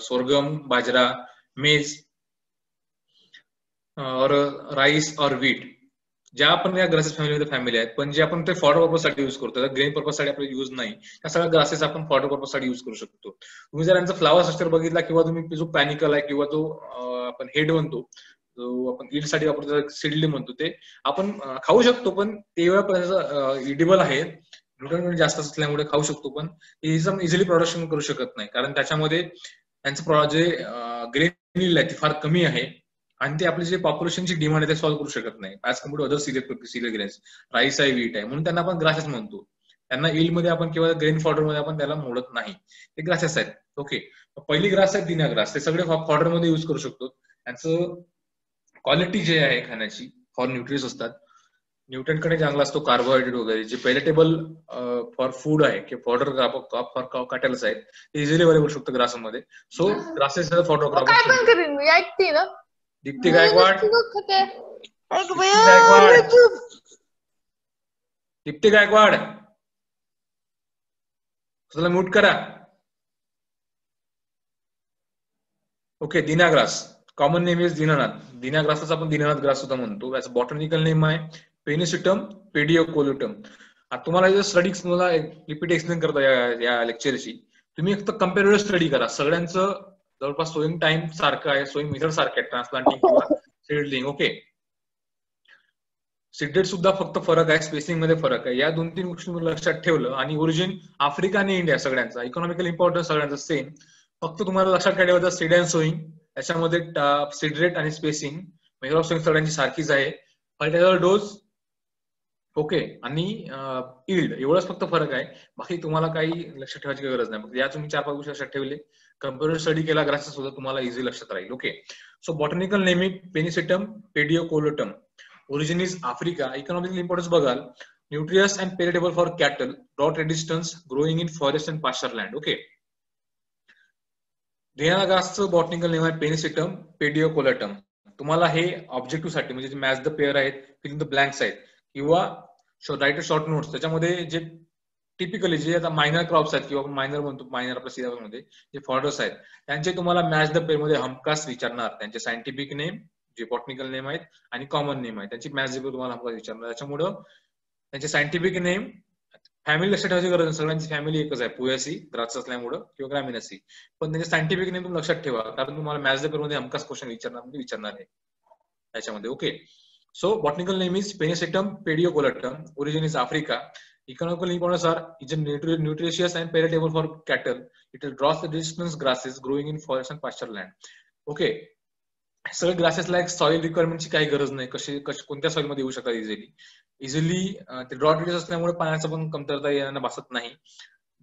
sorghum, bajra, maize, और rice और wheat, ज्या आपण या ग्रासेस फॅमिली आहेत, पण जे आपण ते फॉडर पर्पज साठी युज करतो, ग्रेन पर्पज साठी आपल्याला युज नाही, त्या सगळ्या ग्रासेस आपण फॉडर पर्पज साठी युज करू शकतो. तुम्ही जर यांचा फ्लावर स्ट्रक्चर बघितला किंवा तुम्ही जो पॅनिकल आहे किंवा जो आपण हेड म्हणतो, जो आपण ईल्ड साठी वापरतो, सीडली म्हणतो, ते आपण खाऊ शकतो, पण तेवढ्या इडिबल आहे, न्यूट्रन जास्त असल्यामुळे खाऊ शकतो, पण इझिली प्रोडक्शन करू शकत नाही, कारण त्याच्यामध्ये त्यांचं जे ग्रेन यील्ड आहे ती फार कमी आहे, आणि ते आपली जे पॉप्युलेशनची डिमांड आहे ते सॉल्व्ह करू शकत नाही as compare to other cereal grains. Rice आहे, व्हीट आहे, म्हणून त्यांना आपण ग्रासेस म्हणतो. त्यांना यील्ड मध्ये आपण किंवा ग्रेन फॉडर मध्ये आपण त्याला मोडत नाही, ते ग्रासेस आहेत. ओके, पहिली ग्रास आहे दिना ग्रास, ते सगळे फॉडर मध्ये युज करू शकतो. त्यांचं क्वालिटी जे आहे खाण्याची फॉर न्यूट्रियस असतात, न्यूट्रंट कडे चांगला असतो, कार्बोहायड्रेट वगैरे जे पेलेटेबल फॉर फूड आहे की फॉडर फॉर कॅटल्स आहेत, ते इझिली अवेलेबल करू शकतो ग्रासमध्ये. सो ग्रासेस फॉडर काय पण करीन मी, ऐकते ना. दीप्ती गायकवाड, दीप्ती गायकवाड, तुला म्यूट करा. ओके, दिना grass, common name is Dinanath. दिना ग्रासच आपण दीनानाथ ग्रास सुद्धा म्हणतो. याचं बॉटनिकल नेम आहे पेनिसिटम पेडियोकोलुटम. आता तुम्हाला स्टडी मला रिपीट एक्सप्लेन करता या लेक्चरची, तुम्ही फक्त कंपेरेटिव्ह स्टडी करा. सगळ्यांचं जवळपास सोईंग टाइम सारखं आहे, सोईंग मेथड सारखं आहे, ट्रान्सप्लांटिंग किंवा सीडलिंग. ओके, सीडेड सुद्धा फक्त फरक आहे, स्पेसिंग मध्ये फरक आहे. या 2-3 गोष्टी लक्षात ठेवलं, आणि ओरिजिन आफ्रिका आणि इंडिया सगळ्यांचा, इकॉनॉमिकल इम्पॉर्टन्स सगळ्यांचा सेम, फक्त तुम्हाला लक्षात ठेवायचं सीड अँड सोईंग, त्याच्यामध्ये सीड रेट आणि स्पेसिंग, मेथड ऑफ सोईंग सगळ्यांची सारखीच आहे. फर्टिलायझर डोस, ओके, आणि यील्ड, एवढंच फक्त फरक आहे. बाकी तुम्हाला काही लक्षात ठेवायची गरज नाही. या तुम्ही 4-5 गोष्टी लक्षात ठेवले, कंप्युटर स्टडी केला ग्रासेस सुद्धा तुम्हाला इझी लक्षात राहील. Okay, so botanical naming Pennisetum pedicellatum, origin is Africa, economical importance बघाल, nutritious and palatable for cattle, drought resistance, growing in forest and pasture land. Okay, Dina ग्रासचं बॉटनिकल नेम आहे पेनिसिटम पेडियोकोलुटम. तुम्हाला हे ऑब्जेक्टिव्ह साठी, म्हणजे मॅच द पेअर आहेत, fill in the blanks आहेत, किंवा राईट शॉर्ट नोट्स, त्याच्यामध्ये जे टिपिकली जे आता मायनर क्रॉप्स आहेत किंवा मायनर म्हणतो, मायनर आपल्या सिलेबस मध्ये जे फॉर्डर्स आहेत, त्यांचे तुम्हाला मॅच द पेअर मध्ये हमखास विचारणार. त्यांचे सायंटिफिक नेम, जे बॉटनिकल नेम आहेत, आणि कॉमन नेम आहे, त्यांची मॅच द पेअर तुम्हाला हमखास विचारणार. त्याच्यामुळं त्यांचे सायंटिफिक नेम, फॅमिली लक्षात ठेवायची गरज नाही, सगळ्यांची फॅमिली एकच आहे, पुयासी ग्रास असल्यामुळं किंवा ग्रामिनसी, पण त्यांचे सायंटिफिक नेम तुम्ही लक्षात ठेवा, कारण तुम्हाला मॅच द पेअर मध्ये हमखास क्वेश्चन विचारणार आहे त्याच्यामध्ये. Okay, so botanical name is Pennisetum pediocoletum, origin is Africa, economical importance are is nutritious and palatable for cattle, it draws the distance grasses growing in forest and pasture land. Okay, सगळे grasses like soil रिक्वायरमेंटची काही गरज नाही, कोणत्या soil मध्ये येऊ शकतात easily ते drought radius असल्यामुळे पाण्याचा पण कमतरता यांना भासत नाही.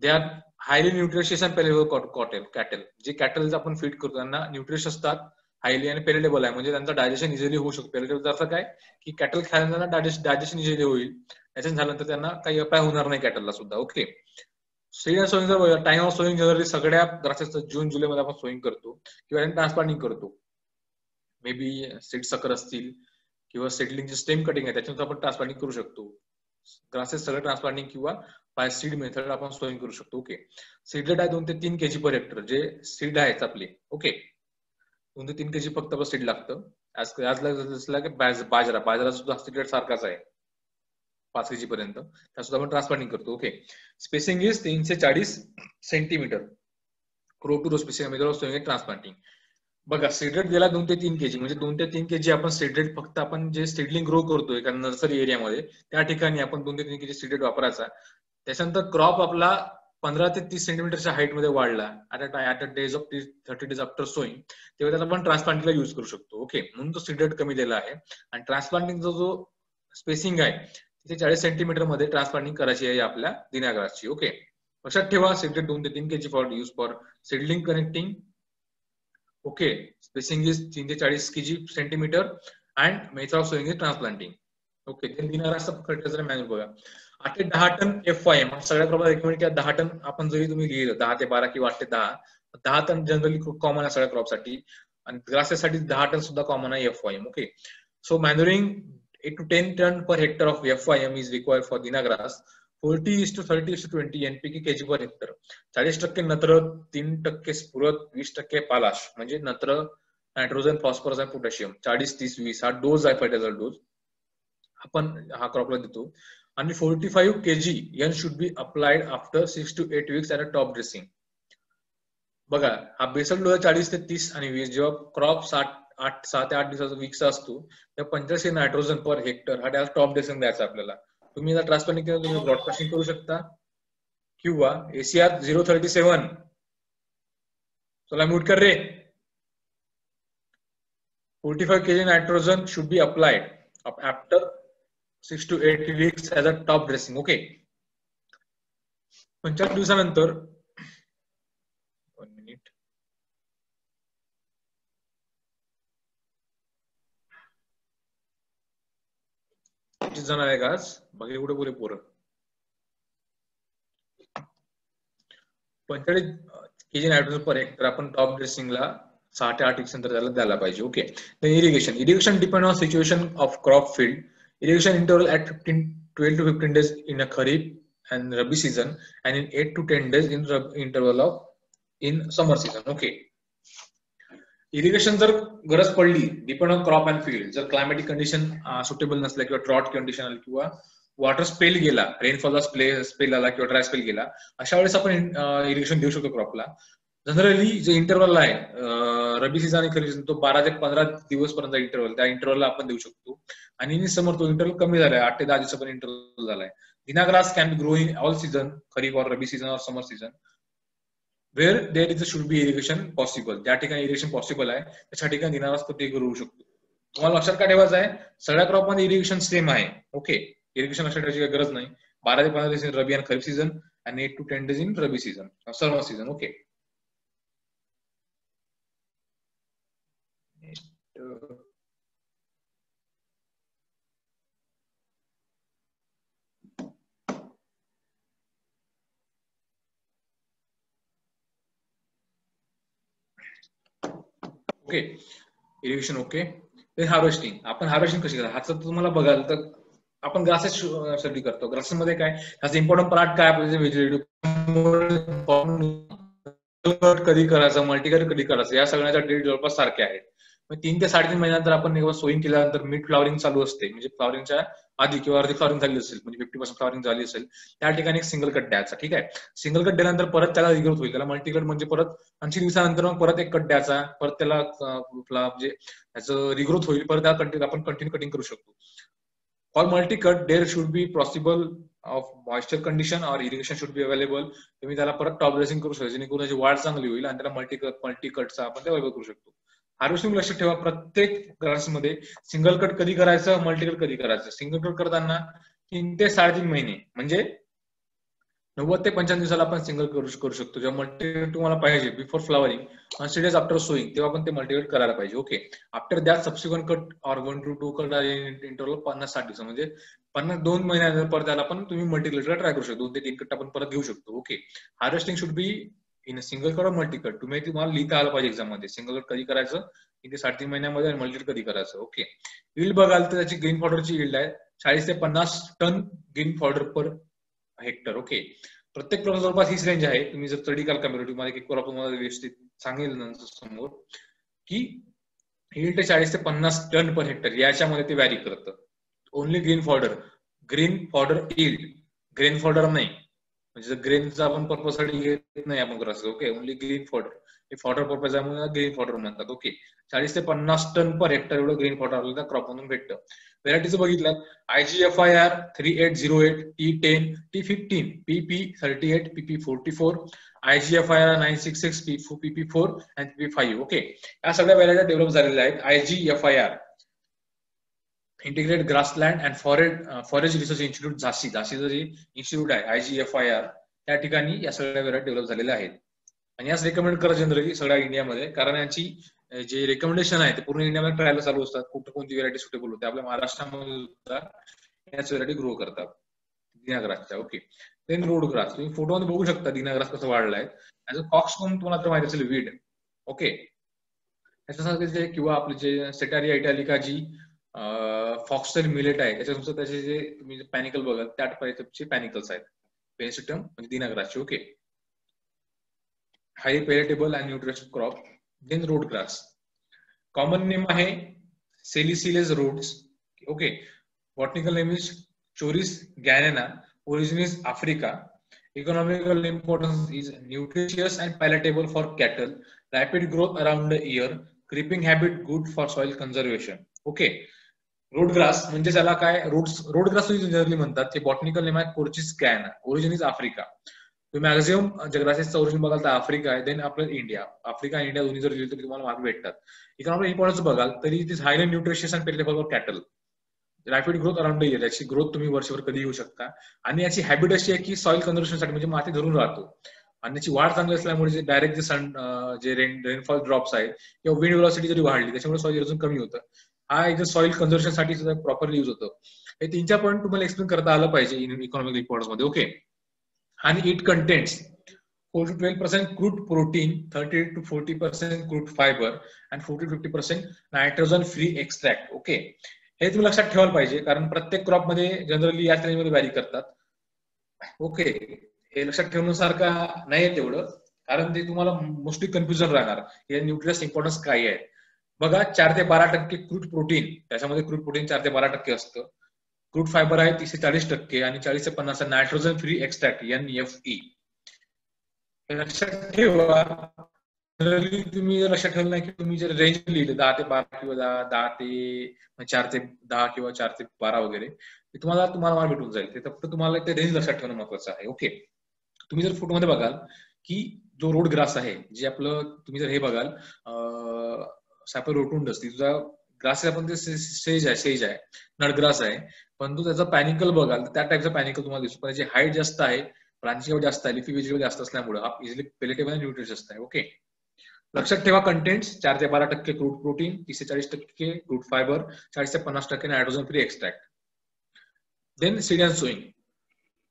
They are highly nutritious and पेलेटेबल cattle, जे कॅटल आपण फीड करतो त्यांना न्यूट्रिशियस असतात, हायली, आणि पेलेटेबल आहे, म्हणजे त्यांचं डायजेशन इझिली होऊ शकतो. पेलेटेबल अर्थ काय की कॅटल खायला त्यांना डायजेशन इझिली होईल, त्याच्यात झाल्यानंतर त्यांना काही अपाय होणार नाही कॅटलला सुद्धा. ओके, सीड अँड सोईंग जर टाइम ऑफ सोईंग जनरली सगळ्या ग्रासेसचं जून जुलै मध्ये आपण सोईंग करतो किंवा ट्रान्सप्लांटिंग करतो. मे बी सीड सकर असतील किंवा सेडलिंगची स्टेम कटिंग आहे, त्याच्यानंतर आपण ट्रान्सप्लांटिंग करू शकतो. ग्रासेस सगळं ट्रान्सप्लांटिंग किंवा बाय सीड मेथड आपण सोईंग करू शकतो. ओके, सीड रेट आहे 2 ते 3 kg पर हेक्टर, जे सीड आहेत आपले. ओके, 2 ते 3 kg फक्त सीड लागतं. बाजरा सुद्धा सीड रेट सारखाच आहे, 5 kg पर्यंत, त्या सुद्धा आपण ट्रान्सप्लांटिंग करतो. Okay, spacing is 340 centimetre, row to row spacing method of sowing transplanting. बघा, सीड रेट गेला 2 ते 3 kg, म्हणजे 2 ते 3 kg आपण सीड रेट फक्त आपण जे सीडलिंग ग्रो करतोय कारण नर्सरी एरियामध्ये, त्या ठिकाणी आपण 2 ते 3 kg सीड रेट वापरायचा. त्याच्यानंतर क्रॉप आपला 15 ते 30 सेंटीमीटरच्या हाईट मध्ये वाढला at days of 30 days after sowing, तेव्हा त्याला आपण ट्रान्सप्लांटिंगला युज करू शकतो. ओके, म्हणून तो सीड रेट कमी दिला आहे. आणि ट्रान्सप्लांटिंगचा जो स्पेसिंग आहे तिथे 40 सेंटीमीटर मध्ये ट्रान्सप्लांटिंग करायची आहे आपल्या दिना ग्रासची. ओके, लक्षात ठेवा, सीड रेट 2 ते 3 kg for use for seedling connecting. Okay, spacing is 3 ते 40 kg centimetre and method of sowing is transplanting. Okay, दिना ग्रासचा फर्टिलायझर मॅन्युअल बघा, 8 ते 10 टन FYM सगळ्या प्रमाणात रेकमेंड केला. 10 टन आपण जरी तुम्ही लिहिलं 10 ते 12 किंवा 8 ते 10 टन जनरली खूप कॉमन आहे सगळ्या क्रॉपसाठी, आणि ग्रासेस साठी 10 टन सुद्धा कॉमन आहे FYM. Okay, so manuring 8 to 10 ton per hectare of FYM is required for Dina grass. 40:30:20 NPK kg per hectare. 40% नत्र, 3% स्फुरद, 20% पालाश म्हणजे नत्र, नायट्रोजन, फॉस्फरस आणि पोटॅशियम. 40-30-20 हा डोस आहे, फर्टिलायझर डोस आपण हा क्रॉपला देतो. आणि 45 kg N should be applied after 6 to 8 weeks at a top dressing. बघा हा बेसल डोस 40 ते 30 आणि 20. जेव्हा क्रॉप 6 ते 8 दिवसाचा वीकचा असतो तेव्हा 85 नायट्रोजन पर हेक्टर हा त्याला टॉप ड्रेसिंग द्यायचा आपल्याला. तुम्ही जर ट्रान्सप्लांटिंग केलं तुम्ही ब्रॉडकास्टिंग करू शकता किंवा ACR 037 चला म्यूट कर रे. 45 kg nitrogen should be applied after 6 to 8 weeks as a top dressing. Okay. 45 दिवसानंतर 1 minute किती जण आहे का आज बाकी कुठे बोले पोरं. 45 kg नायट्रोजन पर हेक्टर आपण टॉप ड्रेसिंगला 6 ते 8 weeks नंतर त्याला द्यायला पाहिजे. Okay. Irrigation depend on situation of crop field. Irrigation interval at 12 to 15 days in a Kharif and Rabi season and in 8 to 10 days in interval of in summer season. Okay. Irrigation जर गरज पडली depend on crop and field. जर climatic condition suitable नसल्या किंवा drought condition आली किंवा water spell गेला, रेनफॉलचा spell आला किंवा ड्राय स्पेल गेला, अशा वेळेस आपण इरिगेशन देऊ शकतो क्रॉपला. जनरली जे इंटरवल आहे रबी सीझन आणि खरीप सीझन तो 12 ते 15 दिवस पर्यंत इंटरवल, त्या इंटरवलला आपण देऊ शकतो. आणि इन समर तो इंटरवल कमी झालाय, 8 ते 10 दिवसापर्यंत इंटरवल झालाय. Dina grass can be grow in all season, kharif और रबी सीझन और summer season where there is should be irrigation possible. ज्या ठिकाणी इरिगेशन पॉसिबल आहे त्याच्या ठिकाणी दिना ग्रास ते करू शकतो. तुम्हाला लक्षात काय ठेवायचं आहे, सगळ्या क्रॉप मध्ये इरिगेशन सेम आहे. ओके. इरिगेशन लक्षात ठेवायची काही गरज नाही. 12 ते 15 दिवस इन रबी आणि खरीप सीझन आणि 8 to 10 days in rabi season, summer season. Okay. Okay. Irrigation okay. Harvesting. आपण हार्वेस्टिंग कशी करतो ह्याचं तुम्हाला बघाल तर आपण ग्रासेस साठी करतो. ग्रासेस मध्ये काय ह्याचा इम्पॉर्टंट पार्ट काय आपल्याला व्हेजिटेटिव्ह कधी करायचं, मल्टीकट कधी करायचं, या सगळ्याच्या डेट जवळपास सारखे आहेत. 3 ते 3.5 महिन्यानंतर आपण सोईंग केल्यानंतर मिड फ्लॉवरिंग चालू असते, म्हणजे फ्लॉवरिंगच्या आधी किंवा अर्धी फ्लॉवरिंग झाली असेल, म्हणजे 50% फ्लॉवरिंग झाली असेल, त्या ठिकाणी एक सिंगल कट द्यायचा. ठीक आहे. सिंगल कट दिल्यानंतर परत त्याला रिग्रोथ होईल. त्याला मल्टीकट म्हणजे परत 80 दिवसानंतर मग परत एक कट द्यायचा, परत त्याला म्हणजे त्याचं रिग्रोथ होईल, परत आपण कंटिन्यू कटिंग करू शकतो. For multicut there should be possible of moisture condition और इरिगेशन शुड बी अवेलेबल. तुम्ही त्याला परत टॉप ड्रेसिंग करू शकतो जेणेकरून त्याची वाढ चांगली होईल आणि त्याला मल्टीकटचा आपण ते करू शकतो. हार्वेस्टिंग लक्षात ठेवा, प्रत्येक ग्रास मध्ये सिंगल कट कधी करायचं, मल्टीकट कधी करायचं. सिंगल कट करताना 3 ते 3.5 महिने म्हणजे 90 ते 95 दिवसाला आपण सिंगल करू शकतो. जेव्हा मल्टीकट तुम्हाला पाहिजे before flowering 100 days after sowing तेव्हा आपण ते मल्टीकट करायला पाहिजे. Okay. After that subsequent cut और 1 to 2 कट इंटरवल 50-60 दिवस म्हणजे 2 महिन्यानंतर परत त्याला पण तुम्ही मल्टीकटला ट्राय करू शकतो. 2 ते 3 कट आपण परत घेऊ शकतो. Okay. Harvesting should be in single cut और मल्टीकट. तुम्हाला लिहिता आलं पाहिजे एक्झाम मध्ये सिंगल कट कधी करायचं 3 ते 3.5 महिन्यामध्ये आणि मल्टीकट कधी करायचं. ओके. यील्ड बघाल तर त्याची ग्रीन फॉडरची यील्ड आहे 40 ते 50 ton green fodder per hectare. Okay. प्रत्येक क्रॉप जवळपास हीच रेंज आहे. तुम्ही जर स्टडी काल कम्युनिटी मध्ये क्रॉप तुम्हाला व्यवस्थित सांगेल नंतर समोर की यील्ड 40 ते 50 टन पर हेक्टर याच्यामध्ये ते व्हॅरी करतं. Only green fodder yield, grain fodder नाही. म्हणजे ग्रेनचा आपण पर्पज साठी घेत नाही आपण करायचं. ओके. ओनली ग्रीन फॉडर, हे फॉडर पर्पज आहे ग्रीन फॉडर म्हणतात. ओके. 40 ते 50 टन पर हेक्टर एवढं ग्रीन फॉडर आपल्याला क्रॉप म्हणून भेटतं. व्हेरायटीचं बघितलं IGFIR 3808, T10, T15, PP38, PP44, IGFIR 966, PP4 आणि PP5. ओके. या सगळ्या व्हॅरायटी डेव्हलप झालेल्या आहेत. IGFIR integrated grassland and forest research institute झाशीचं जे इन्स्टिट्यूट आहे IGFIR त्या ठिकाणी या सगळ्या व्हरायटी डेव्हलप झालेल्या आहेत. आणि याच रेकमेंड करा जनरली सगळ्या इंडियामध्ये, कारण यांची जे रेकमेंडेशन आहे ते पूर्ण इंडियामध्ये ट्रायल चालू असतात. कुठं कोणती व्हरायटी सुटेबल होते. आपल्या महाराष्ट्रामध्ये सुद्धा याच व्हरायटी ग्रो करतात दिनाग्रासच्या. ओके. देन रोड ग्रास तुम्ही फोटोमध्ये बघू शकता दिनाग्रास कसं वाढलाय. ऍज अ कॉक्स म्हणून तुम्हाला तर माहिती असेल वीड. ओके. त्याच्यासारखे किंवा आपले जे सेटारिया इटॅलिका जी फॉक्सटेल मिलेट आहे त्याच्यानुसार त्याचे जे तुम्ही पॅनिकल बघाल त्या टाईपचे पॅनिकल्स आहेत. पेनिसिटम म्हणजे दिनाग्रासचे. Okay, highly palatable and nutritious crop. Then Rhodes grass, common name आहे सेलिसिलेस Rhodes. Okay, botanical name is Chloris gayana, origin is Africa. Economical importance is nutritious and palatable for cattle. Rapid growth around the year. Creeping habit good for soil conservation. Okay. Road grass म्हणजे त्याला काय road grass generally म्हणतात. ते botanical name आहे कोर्चिस गॅना, origin is Africa. तुम्ही maximum ग्रासेसचं origin बघाल तर Africa आहे, देन आपलं इंडिया. आफ्रिका आणि इंडिया दोन्ही जर गेले तर तुम्हाला मागे भेटतात. इकॉनॉमिक इम्पॉर्टन्स बघाल तरी it is highly nutritious and पेलेटेबल for cattle. Rapid growth around the year, याची ग्रोथ तुम्ही वर्षभर कधी येऊ शकता. आणि याची हॅबिट अशी आहे की सॉइल कन्झर्वेशनसाठी म्हणजे माती धरून राहतो. आणि त्याची वाढ चांगली असल्यामुळे जे डायरेक्ट जे सन जे रेनफॉल ड्रॉप्स आहेत किंवा विंड व्हेलॉसिटी जरी वाढली त्याच्यामुळे सॉइल अजून कमी होतं. हा एक सॉइल कन्झर्वेशनसाठी सुद्धा प्रॉपरली युज होतो. हे 3-4 पॉईंट तुम्हाला एक्सप्लेन करता आलं पाहिजे इन इकॉनॉमिक इम्पॉर्टन्स मध्ये. ओके, आणि it contains 4 to 12% crude protein, 30 to 40% crude fiber, and 40 to 50% nitrogen free extract. Okay, हे तुम्ही लक्षात ठेवायला पाहिजे कारण प्रत्येक क्रॉप मध्ये जनरली या रेंजमध्ये व्हॅरी करतात. ओके, हे लक्षात ठेवण्यासारखा नाही तेवढं, कारण ते तुम्हाला मोस्टली कन्फ्युजन राहणार हे न्यूट्रियस इम्पॉर्टन्स काय आहे. बघा, 4 ते 12% क्रूड प्रोटीन, त्याच्यामध्ये क्रूड प्रोटीन 4 ते 12% असतं. क्रूड फायबर आहे 30 ते 40% आणि 40 ते 50 नायट्रोजन फ्री एक्स्ट्रॅक्ट NFE. लक्षात ठेवा, तुम्ही जर लक्षात ठेवलं नाही की तुम्ही जर रेंज लिहिलं 10 ते 12 किंवा 10 ते 4 ते 10 किंवा 4 ते 12 वगैरे, ते तुम्हाला भेटून जाईल. ते फक्त तुम्हाला ते रेंज लक्षात ठेवणं महत्वाचं आहे. ओके, तुम्ही जर फोटोमध्ये बघाल की जो रोड ग्रास आहे, जे आपलं तुम्ही जर हे बघाल सॅपर रोटुंडस, तुझा ग्रास आपण ते सेज आहे नडग्रास आहे, परंतु त्याचा पॅनिकल बघाल त्या टाईपचा पॅनिकल तुम्हाला दिसतो. पण त्याची हाईट जास्त आहे, ब्रांचिंग जास्त आहे, लिफी व्हेजिटेबल जास्त असल्यामुळे हा इझिली पेलेटेबल आणि न्यूट्रिशियस आहे. ओके, लक्षात ठेवा कंटेंट्स 4 ते 12% क्रूड प्रोटीन, 30 ते 40% क्रूड फायबर, 40 ते 50% nitrogen free extract. Then seed and sowing,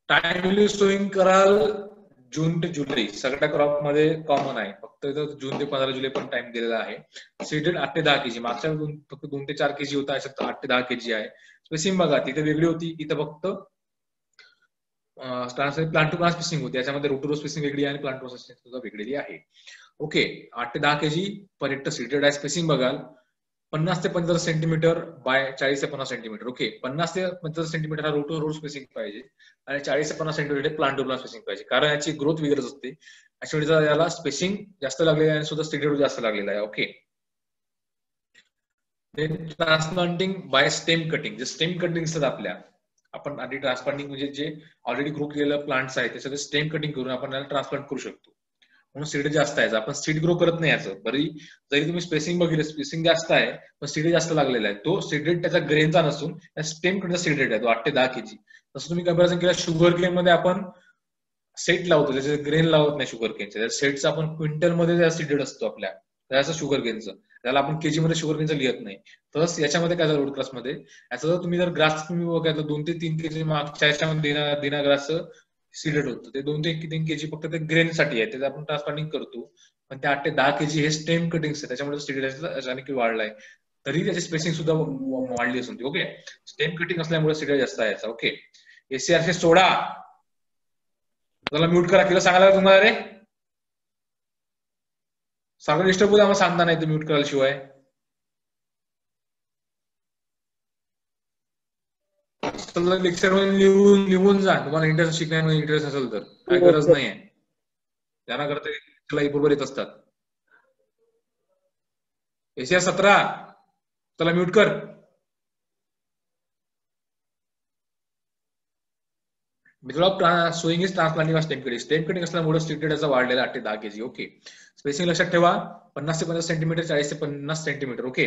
timely sowing कराल जून ते जुलै, सगळ्या क्रॉप मध्ये कॉमन आहे. फक्त जून ते 15 जुलै पण टाइम दिलेला आहे. सीडेड 8 ते 10 kg, मागच्या फक्त 2 ते 4 kg होता, याच्यात 8 ते 10 kg आहे. स्पेसिंग बघा, तिथे वेगळी होती, इथं फक्त प्लांट टू प्लांट स्पेसिंग होती. याच्यामध्ये रोटोरो स्पेसिंग वेगळी आहे आणि प्लांट टू स्पेसिंग सुद्धा वेगळी आहे. ओके, 8 ते 10 kg पर हेक्टर सीडेड आहे. स्पेसिंग बघाल 50 ते 75 सेंटीमीटर बाय 40 ते 50 सेंटीमीटर. ओके, 50 ते 75 सेंटीमीटर हा रोटो स्पेसिंग पाहिजे आणि 40 ते 50 centimetre plant to plant spacing पाहिजे, कारण याची ग्रोथ वेगळीच असते. त्याच्यामुळे याला स्पेसिंग जास्त लागलेलं आहे आणि सुद्धा स्टेडियम जास्त लागलेला आहे. Okay, transplanting by stem cutting, जे स्टेम कटिंग असतात आपल्या, आपण आधी ट्रान्सप्लांटिंग म्हणजे जे ऑलरेडी ग्रो केलेलं प्लांट्स आहे त्याचं स्टेम कटिंग करून आपण याला ट्रान्सप्लांट करू शकतो. म्हणून सीड जास्त आहे. आपण सीड ग्रो करत नाही याचं, जरी तुम्ही स्पेसिंग बघितलं स्पेसिंग जास्त आहे पण सीड जास्त लागलेला आहे. तो सीडेड त्याचा ग्रेनचा नसून त्या स्टेम कटिंगचा सीडेड आहे, तो 8 ते 10 kg. तसं तुम्ही कंपॅरिझन केलं शुगर केन मध्ये आपण सेट लावतो, त्याचे ग्रेन लावत नाही शुगर केनचे. सेटचं आपण क्विंटल मध्ये सीडेड असतो आपल्या, त्याचं शुगर केनचं, त्याला आपण केजी मध्ये शुगर केनचं लिहत नाही. तसंच याच्यामध्ये काय झालं रोड ग्रास मध्ये, याचा जर तुम्ही जर ग्रास तुम्ही बघायचं 2 ते 3 kg मागच्या याच्यामध्ये दिना ग्रास सीडेड होतं, ते 2 ते 3 kg फक्त ते ग्रेन साठी आहे, त्याचं आपण ट्रान्सप्लांटिंग करतो. पण ते 8 ते 10 kg हे स्टेम कटिंग आहे, त्याच्यामुळे सीडेड अचानक वाढलाय, तरी त्याची स्पेसिंग सुद्धा वाढली असून. ओके, स्टेम कटिंग असल्यामुळे सीडेड जास्त आहे याचा. ओके, ACR सोडा, त्याला म्यूट करा, किंवा सांगायला तुम्हाला रे सगळं डिस्टर्ब होतं, आम्हाला सांगता नाही तर म्यूट करायला शिवाय. लेक्चर मध्ये लिहून जा, तुम्हाला इंटरेस्ट शिकण्यामध्ये इंटरेस्ट असेल तर. काय गरज नाहीये, त्यांना करता बरोबर येत असतात. ACR 17 त्याला म्यूट कर. Method of sowing is transplanting stem cutting. Stem cutting असल्यामुळे स्ट्रिक्टेड याचा वाढलेला 8 ते 10 kg. ओके, स्पेसिंग लक्षात ठेवा 50 ते 50 सेंटीमीटर, 40 ते 50 सेंटीमीटर. ओके,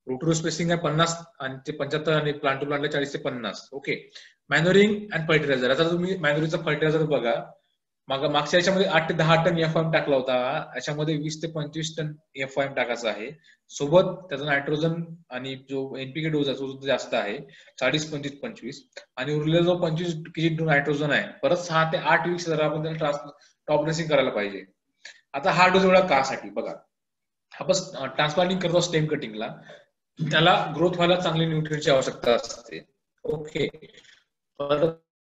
रोटरो स्पेसिंग आहे 50 आणि ते 75 आणि प्लांट टू प्लांटला 40 ते 50. Okay, manuring and fertiliser. आता तुम्ही मॅन्युरिंगचा फर्टिलायझर बघा, मागच्या याच्यामध्ये 8 ते 10 टन FIM टाकला होता, याच्यामध्ये 20 ते 25 टन FIM टाकायचा आहे. सोबत त्याचा नायट्रोजन आणि जो NPK डोस आहे तो जास्त आहे, 40, 25, 25, आणि उरलेला जो 25 kg नायट्रोजन आहे, परत 6 ते 8 वीक्स जर आपण त्याला टॉप ड्रेसिंग करायला पाहिजे. आता हा डोस एवढा कासाठी बघा, आपण ट्रान्सप्लांटिंग करतो स्टेम कटिंगला, त्याला ग्रोथ व्हायला चांगली न्यूट्रिएंटची आवश्यकता असते. ओके,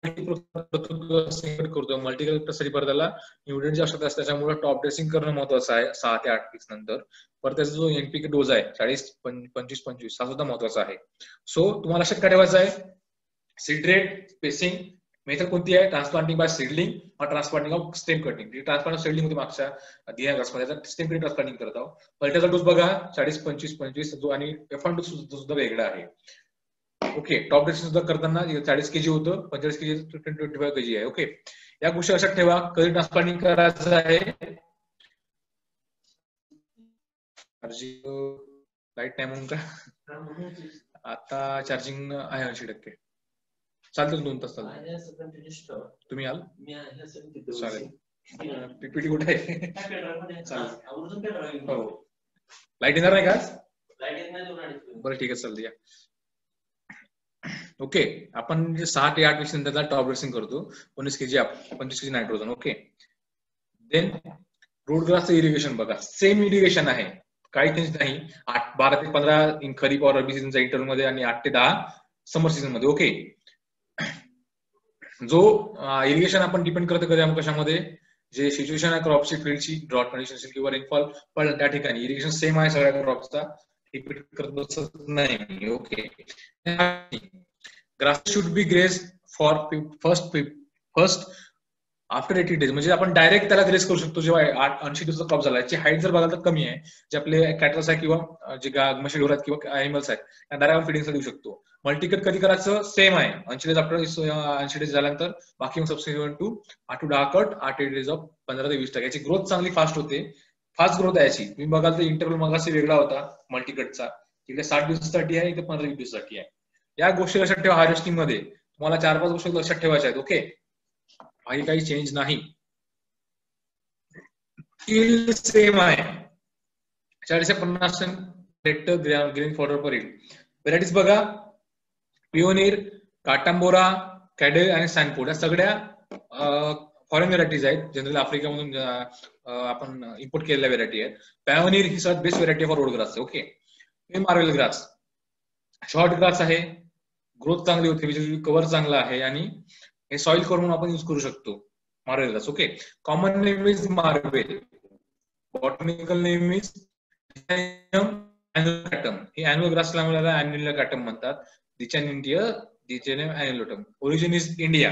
करतो मल्टीकल्चर साठी परत त्याला न्यूट्रिएंटची आवश्यकता असते, त्याच्यामुळे टॉप ड्रेसिंग करणं महत्वाचं आहे 6 ते 8 वीक्स नंतर. परत त्याचा जो एनपीके डोज आहे 40-25-25 हा सुद्धा महत्वाचा आहे. सो तुम्हाला लक्षात काय ठेवायचं आहे, सीड रेट, स्पेसिंग, मेथड कोणती आहे, ट्रान्सप्लांटिंग बाय सीडलिंग और transplanting of stem cutting. Transplant seedling होती मागच्या दिया ग्रासमध्ये, स्टेम कटिंग ट्रान्सप्लांटिंग करत आहोत. पलट्याचा डोस बघा 40-25-25 जो, आणि F1 डोस सुद्धा वेगळा आहे. ओके, टॉप ड्रेसिंग सुद्धा करताना 40 kg होतं, 45 kg 25 kg आहे. ओके, या गोष्टी लक्षात ठेवा. कधी ट्रान्सप्लांटिंग करायचं आहे, लाईट नाही म्हणून का आता चार्जिंग आहे 80%. चालतील 2 तास चालतील. तुम्ही याल चालेल. पीपीटी कुठे आहे? चालेल. हो, लाईट येणार नाही का आज? बरं ठीक आहे, चालते या. ओके, आपण जे 6 ते 8 वीक्स नंतर टॉप ड्रेसिंग करतो 25 kg nitrogen. Okay, then Rhodes ग्रासचं इरिगेशन बघा, सेम इरिगेशन आहे, काही चेंज नाही. 12 ते 15 खरीप और रबी सीझनच्या इंटरव्हल मध्ये आणि 8 ते 10 समर सीझन मध्ये. ओके, जो इरिगेशन आपण डिपेंड करतो कशामध्ये, जे सिच्युएशन आहे क्रॉपची, फील्डची, ड्रॉट कंडिशन किंवा रेनफॉल पडलं त्या ठिकाणी इरिगेशन सेम आहे सगळ्या क्रॉपचा, रिपीट करत बसत नाही. Okay, grass should be graze for first after 80 days. म्हणजे आपण डायरेक्ट त्याला ग्रेस करू शकतो जेव्हा 80 दिवसाचा क्रॉप झाला. याची हाईट जर बघाल तर कमी आहे, जे आपले कॅटल्स आहे किंवा जे म्हशी ढोर आहेत किंवा एनिमल्स आहेत त्यांना डायरेक्ट फिडिंग देऊ शकतो. मल्टीकट कधी करायचं, सेम आहे 80 days आफ्टर 80 days झाल्यानंतर, बाकी मग subsequent to 8 to 10 cut 8 days off 15 ते 20%. याची ग्रोथ चांगली फास्ट होते, फास्ट ग्रोथ आहे याची. तुम्ही बघाल तर इंटरव्हल मगाशी वेगळा होता मल्टीकटचा, तिकडे 60 दिवसासाठी आहे, इथे 15-20 दिवसासाठी आहे. या गोष्टी लक्षात ठेवा. हार्वेस्टिंग मध्ये तुम्हाला 4-5 गोष्टी लक्षात ठेवायच्या आहेत. ओके, बाकी काही चेंज नाही, सेम आहे. 40 ते 50 हेक्टर ग्रीन फॉर्डर पर इल्ड. व्हेरायटीज बघा, पिओनियर, काटांबोरा, कॅडेल आणि सॅनफोर्ड या सगळ्या फॉरेन व्हेरायटीज आहेत. जनरली आफ्रिकामधून आपण इम्पोर्ट केलेल्या व्हेरायटी आहेत. पायोनियर ही सगळ्यात best variety for road grass. Okay, marvel grass short grass आहे, ग्रोथ चांगली होते, कव्हर चांगला आहे, आणि हे सॉइल करून आपण युज करू शकतो Marvel grass. Okay, common name is Marvel, botanical name is annulatum. हे अॅन्युअल ग्रासला एन्युलॅटम म्हणतात. Dichanthium India, Dichanthium annulatum. Origin is India,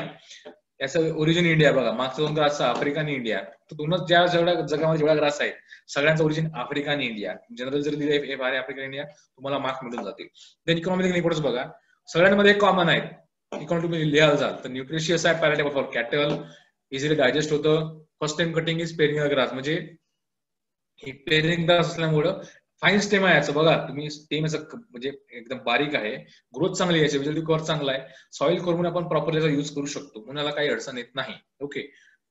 याचं ओरिजिन इंडिया. बघा, मागचा 2 ग्रास आफ्रिका आणि इंडिया, तर दोनच ज्या जगामध्ये जेवढा ग्रास आहे सगळ्यांचं ओरिजिन आफ्रिका आणि इंडिया. जनरल जर दिले आफ्रिका इंडिया तुम्हाला मार्क्स मिळून जातील. देन इकॉनॉमिकल इम्पॉर्टन्स बघा, सगळ्यांमध्ये कॉमन आहेत. इकॉनॉमी तुम्ही लिहाल जाल तर न्यूट्रिशियस आहे, palatable for cattle, easily digest होतं. First time cutting is pairing grass, म्हणजे ही पेरिंग ग्रास असल्यामुळं फाईन स्टेम आहे याचं. बघा तुम्ही, स्टेम म्हणजे एकदम बारीक आहे, ग्रोथ चांगली आहे, विजिबिलिटी कव्हर चांगला आहे, सॉइल करून आपण प्रॉपरली याचा युज करू शकतो, म्हणून याला काही अडचण येत नाही. ओके,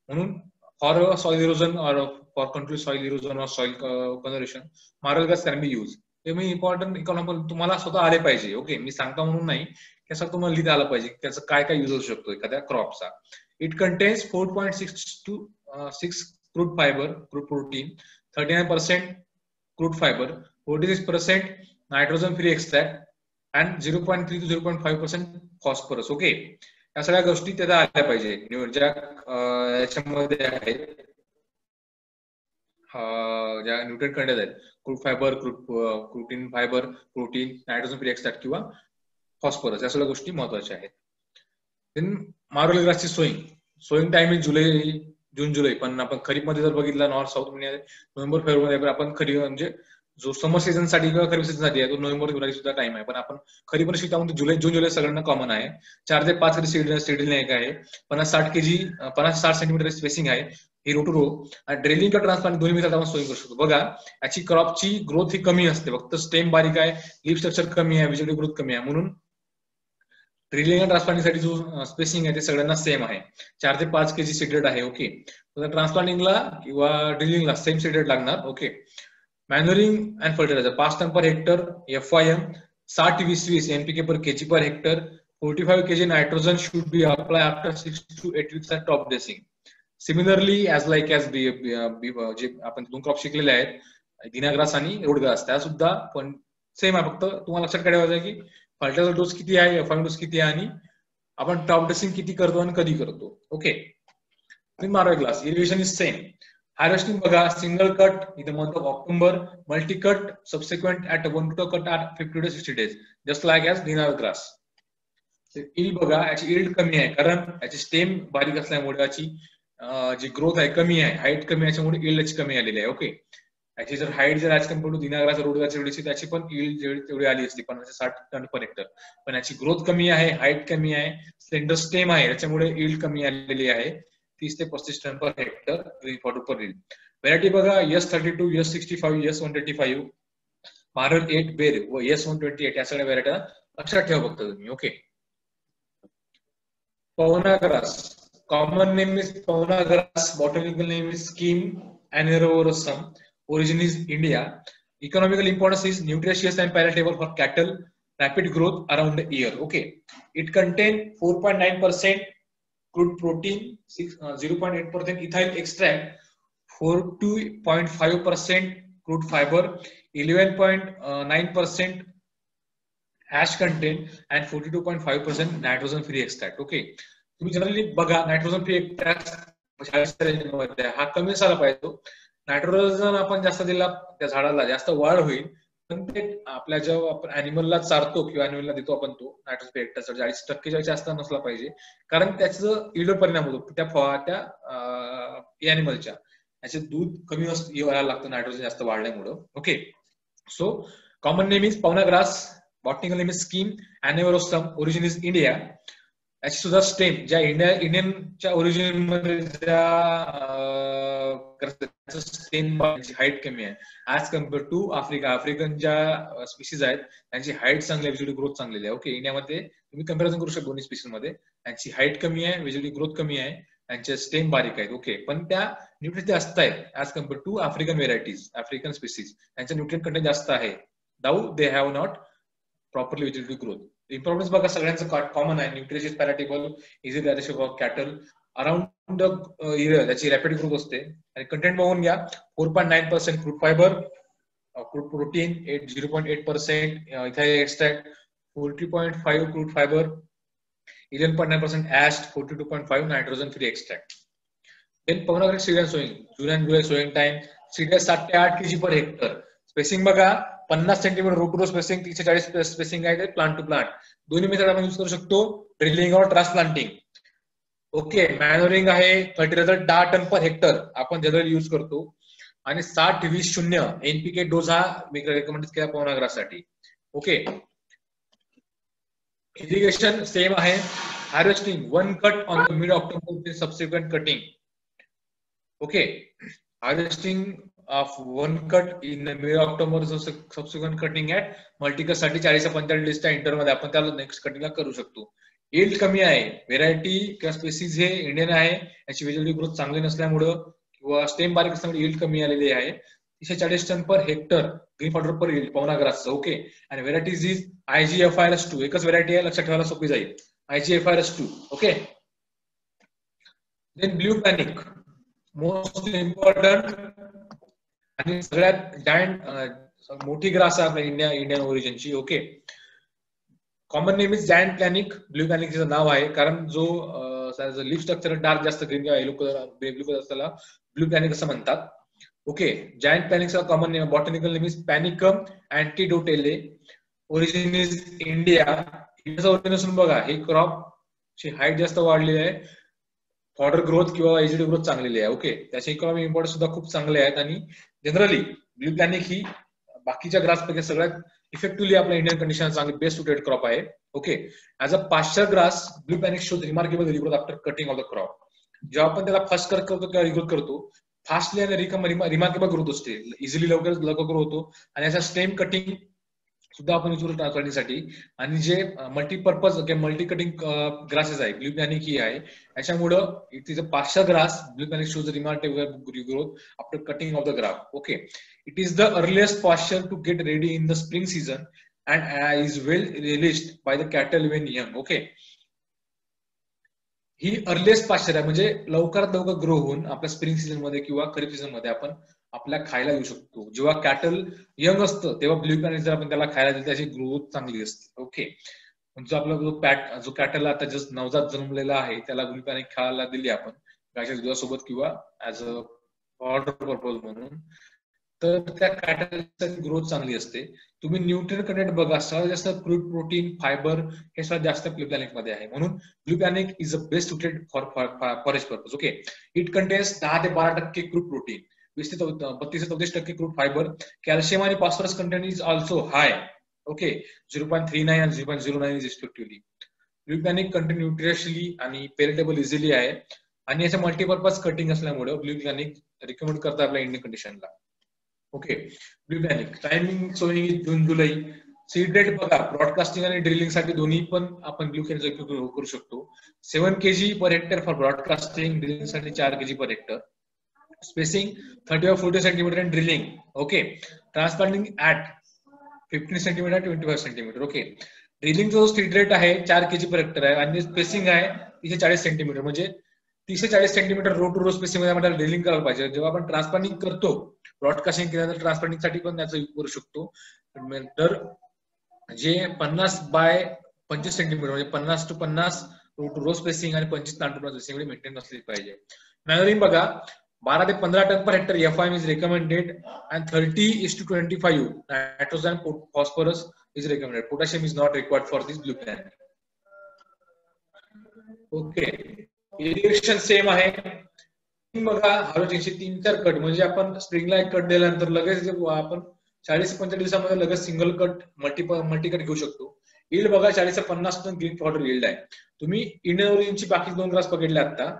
म्हणून फॉर सॉइल इरोजन और फॉर कंट्रोल सॉइल इरोजन और soil conservation marvel grass can B use. ते मी इम्पॉर्टंट इकॉनॉमिकल तुम्हाला स्वतः आले पाहिजे. ओके, मी सांगता म्हणून नाही, त्याचं तुम्हाला लिहिता आलं पाहिजे त्याचं काय काय युज होऊ शकतो एखाद्या क्रॉपचा. It contains 4.6 to 6 crude fibre, crude protein, 39% crude fibre, 46% nitrogen free extract and 0.3 to 0.5% phosphorus. Okay, या सगळ्या गोष्टी त्याला आल्या पाहिजे ज्या याच्यामध्ये आहेत, ज्या न्यूट्रिएंट कंटेंट आहेत. Crude fibre, protein fibre, protein, nitrogen free extract किंवा फॉस्फरस, या सगळ्या गोष्टी महत्वाच्या आहेत. देन मार्वेल ग्रासची sowing time is June July, पण आपण खरीप मध्ये जर बघितला नॉर्थ साऊथ मध्ये नोव्हेंबर फेब्रुवारी, आपण खरीप म्हणजे जो समर सीझन साठी किंवा खरीप सीझन साठी आहे तो नोव्हेंबर फेब्रुवारी सुद्धा टाइम आहे. पण आपण खरीप शेतामध्ये जून जुलै सगळ्यांना कॉमन आहे. 4 ते 5 सीडलिंग एक आहे, 50-60 kg 50-60 सेंटीमीटर स्पेसिंग आहे, ही रो टू रो. ड्रिलिंग का ट्रान्सप्लांट दोन्ही मिळतात आपण सोयी करू शकतो. बघा, याची क्रॉपची ग्रोथ ही कमी असते, फक्त स्टेम बारीक आहे, लीफ स्ट्रक्चर कमी आहे, विजिबिलिटी ग्रोथ कमी आहे, म्हणून ड्रिलिंग आणि ट्रान्सप्लांटिंग साठी जो स्पेसिंग आहे ते सगळ्यांना सेम आहे, 4 ते 5 kg सीडेड आहे. ओके, ट्रान्सप्लांटिंगला किंवा ड्रिलिंगला सेम सीडेड लागणार. Okay, manuring and fertiliser 5 ton per hectare FYM, 60-20 NPK per kg per hectare, 45 kg nitrogen should be apply after 6 to 8 weeks at top dressing. Similarly जे आपण 2 crop शिकलेले आहेत, दिना ग्रास आणि रोड ग्रास, त्या सुद्धा same आहे, फक्त तुम्हाला लक्षात ठेवायचं आहे की फर्टिलायझर डोस किती आहे, एफआयएम डोस किती आहे आणि आपण टॉप ड्रेसिंग किती करतो आणि कधी करतो. Okay, Marvel grass. Irrigation is same. Harvesting बघा, single cut in the month of October, multi cut subsequent at 1 to 2 cut at 50 to 60 days, just like as Dina grass. Yield बघा, याची इल्ड कमी आहे कारण याची स्टेम बारीक असल्यामुळे याची जी ग्रोथ आहे कमी आहे, हाईट कमी आहे, त्याच्यामुळे इल्ड याची कमी आलेली आहे. ओके, याची जर हाईट जर ऍज कम्पेअर टू दिनार ग्रास रोडगाची एवढी, त्याची पण इल्ड तेवढी आली असती 50 ते 60 टन पर हेक्टर. पण याची ग्रोथ कमी आहे, हाईट कमी आहे, स्लेंडर स्टेम आहे, त्याच्यामुळे इल्ड कमी आलेली आहे, 30 ते 35 टन पर हेक्टर पर रील. व्हरायटी बघा, S32, S65, S125, मारल 8 बेर व S128 या सगळ्या व्हरायटी लक्षात ठेवा फक्त तुम्ही. Okay, Pavana grass, common name is Pavana grass, botanical name is scheme anaerorosum, origin is India, economical importance is nutritious and palatable for cattle, rapid growth around the year. Okay, it contains 4.9% crude protein, 0.8% ethyl extract, 42.5% crude fiber, 11.9% ash content and 42.5% nitrogen free extract. Okay, तुम्ही generally बघा nitrogen free extract हा कमी झाला पाहिजे. Nitrogen आपण जास्त दिला त्या झाडाला जास्त वाढ होईल, पण ते आपल्या जेव्हा आपण अॅनिमलला चारतो किंवा अॅनिमलला देतो आपण तो नायट्रोजन फ्री एक्स्ट्रॅक्ट 40% जास्त नसला पाहिजे, कारण त्याचं इल्ड परिणाम होतो त्या अॅनिमलच्या, याचे दूध कमी व्हायला लागतं नायट्रोजन जास्त वाढल्यामुळं. Okay, so common name is Pavana grass, botanical name is scheme anaerosum, origin is India. याची सुद्धा स्टेम ज्या इंडियनच्या ओरिजिन मध्ये ज्या स्टेम हाईट कमी आहे as compare to Africa. African ज्या स्पीसीज आहेत त्यांची हाईट चांगली आहे, व्हिज्युअली ग्रोथ चांगलेली आहे. ओके, इंडियामध्ये तुम्ही कंपॅरिझन करू शकता दोन्ही स्पीसीज मध्ये, त्यांची हाईट कमी आहे, व्हिज्युअली ग्रोथ कमी आहे, त्यांचे स्टेम बारीक आहेत. ओके, पण त्या न्यूट्रिएंट जास्त आहेत as compare to African varieties, African species, त्यांचे न्यूट्रिएंट कंटेंट जास्त आहे. Though they have not properly visually growth. Importance बघा सगळ्यांचं कॉमन आहे, nutritious, palatable, easy digestion for cattle, around the त्याची रॅपिड ग्रोथ असते. आणि कंटेंट बघून घ्या, 4.9% crude fibre, crude protein 0.8% ethyl extract, 40.5 crude fibre, 11.9% ash, 42.5 nitrogen free extract. Then Pavana seed sowing, June and July sowing time, seed 7 ते 8 kg per hectare. Spacing बघा, 50 centimetre row to row spacing, 30 ते 40 spacing आहे, plant to plant. दोन्ही method आपण use करू शकतो, drilling और transplanting. Okay, manuring आहे, फर्टिलायझर 10 टन पर हेक्टर आपण जनरली यूज करतो, आणि 60-20-0 NPK डोस हा मी रेकमेंड केला पवना ग्राससाठी. ओके, इरिगेशन सेम आहे. Harvesting 1 cut on the mid October subsequent cutting. Okay, harvesting of 1 cut in the mid October, subsequent cutting at मल्टीकट साठी 40 ते 45 डेजच्या इंटरमध्ये आपण त्याला नेक्स्ट कटिंगला करू शकतो. यील्ड कमी आहे, व्हेरायटी किंवा स्पेसिस हे इंडियन आहे, याची व्हिज्युअली ग्रोथ चांगली नसल्यामुळं किंवा स्टेम बारीक असल्यामुळे यील्ड कमी आलेली आहे. 340 ton per hectare green fodder per yield Pavana ग्रासचं. ओके, आणि व्हेरायटीज इज IGFRS2, एकच व्हेरायटी आहे, लक्षात ठेवायला सोपी जाईल, IGFRS2. Okay, then blue panic, most important आणि सगळ्यात जायंट मोठी ग्रास आहे आपल्या इंडियन ओरिजिनची. Okay, common name is giant panic. Blue प्लॅनिकचं नाव आहे कारण जो लीफ स्ट्रक्चर डार्क जास्त ग्रीन किंवा येलो कलर, ब्लू कलर त्याला ब्ल्यू प्लॅनिक असं म्हणतात. Okay, giant प्लॅनिकचा common name, botanical name is Panicum antidotale, origin is India. इंडियाचं ओरिजिन बघा, ही क्रॉप ची हाईट जास्त वाढलेली आहे, फॉर्डर ग्रोथ किंवा एजिड ग्रोथ चांगलेली आहे. ओके, त्याचे इकॉनॉमिक इम्पॉर्टन्स सुद्धा खूप चांगले आहेत, आणि जनरली ब्ल्यू प्लॅनिक ही बाकीच्या ग्रास पैकी सगळ्यात इफेक्टिव्हली आपल्या इंडियन कंडिशन चांगली बेस्ट सुटेड क्रॉप आहे. Okay, as a pasture grass blue panic shows remarkable regrowth after cutting of the crop. जेव्हा आपण त्याला फर्स्ट कट करतो किंवा रिग्रोथ करतो, फास्टली आणि रिमार्केबल ग्रोथ असते, इझिली लवकर ग्रो होतो, आणि याचा स्टेम कटिंग सुद्धा आपण यूज करतो करण्यासाठी. आणि जे मल्टीपर्पज मल्टी कटिंग ग्रासेस आहे, ब्ल्यू प्लॅनिक ही आहे, याच्यामुळं it is a pasture grass. Blue panic shows remarkable growth after cutting of the graph. Okay, it is the earliest pasture to get ready in the spring season and is well relished by the cattle when young. Okay, ही earliest pasture आहे, म्हणजे लवकरात लवकर grow होऊन आपल्या spring season मध्ये किंवा खरीप season मध्ये आपण आपल्या खायला देऊ शकतो. जेव्हा कॅटल यंग असतं तेव्हा ब्ल्यू प्लॅनेट जर आपण त्याला खायला दिलं त्याची ग्रोथ चांगली असते. ओके, जो आपला जो कॅटल आता जस्ट नवजात जन्मलेला आहे त्याला ब्ल्यू प्लॅनेट खायला दिली आपण गायच्या दुधासोबत किंवा ऍज अ ऑर्डर पर्पज म्हणून, तर त्या कॅटलची ग्रोथ चांगली असते. तुम्ही न्यूट्रिएंट कंटेंट बघा, सगळ्यात जास्त क्रूड प्रोटीन फायबर हे सगळ्यात जास्त ब्ल्यू प्लॅनेट मध्ये आहे. म्हणून blue planet is a best suited for his purpose. Okay, it contains 10 ते 12% क्रूड प्रोटीन, 20 ते 32 ते 34% क्रूड फायबर, कॅल्शियम आणि phosphorus content is also high. Okay, 0.39 आणि 0.09 is respectively. Blue planet content nutritionally आणि palatable easily आहे आणि याचं multipurpose cutting असल्यामुळे ब्ल्यू प्लॅनेट रिकमेंड करतात आपल्या इंडियन कंडिशनला. Okay, blue planet timing sowing June July. Seed rate बघा, ब्रॉडकास्टिंग आणि ड्रिलिंग साठी दोन्ही पण आपण ब्ल्यू प्लॅनेट करू शकतो. 7 kg per hectare for broadcasting, drilling साठी 4 kg per hectare. Spacing 30 or 40 centimetre in drilling. Okay, transplanting at 15 centimetre 25 centimetre. Okay, drilling जो सीड रेट आहे 4 kg पर हेक्टर आहे आणि स्पेसिंग आहे 340 सेंटीमीटर, म्हणजे 340 centimetre row to row spacing मध्ये आपल्याला drilling करायला पाहिजे. जेव्हा आपण ट्रान्सप्लांटिंग करतो, ब्रॉडकास्टिंग केल्यानंतर ट्रान्सप्लांटिंग साठी पण त्याचा यूज करू शकतो. तर जे 50 बाय 25 सेंटीमीटर म्हणजे 50 to 50 row to row spacing आणि 25 plant to plant spacing maintain असली पाहिजे. मॅनरिंग बघा, 12 ते 15 ton per hectare FIM is recommended and 30:25 nitrogen phosphorus is recommended. Potassium is not required for this blue planet. Okay, irrigation same आहे बघा. हार्वेस्टिंगचे 3-4 cut, म्हणजे आपण स्प्रिंगला एक कट दिल्यानंतर लगेच आपण 40-45 दिवसामध्ये लगेच सिंगल कट मल्टी कट घेऊ शकतो. इल्ड बघा 40 ते 50 टन ग्रीन पावडर इल्ड आहे. तुम्ही इंडियन बाकी 2 ग्रास पकडले आता,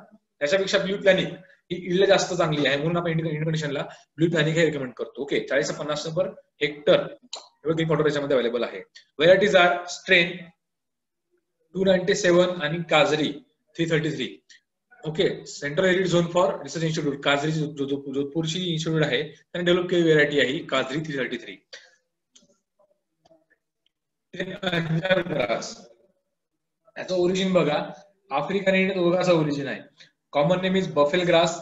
त्याच्यापेक्षा ब्ल्यू प्लॅनिक ही इल्ड जास्त चांगली आहे, म्हणून आपण इंडियन कंडिशनला ब्ल्यू प्लॅनिक हे रिकमेंड करतो. ओके, 40 ते 50 ton per hectare green fodder याच्यामध्ये अवेलेबल आहे. व्हेरायटीज आर स्ट्रेन 297 आणि काजरी 333. Okay, central arid zone for research institute काजरी जोधपूरची इन्स्टिट्यूट आहे, त्याने डेव्हलप केलेली व्हेरायटी आहे काजरी 333. याचं ओरिजिन बघा, आफ्रिकन इंडियन ओरिजिन आहे. Common name is buffel grass,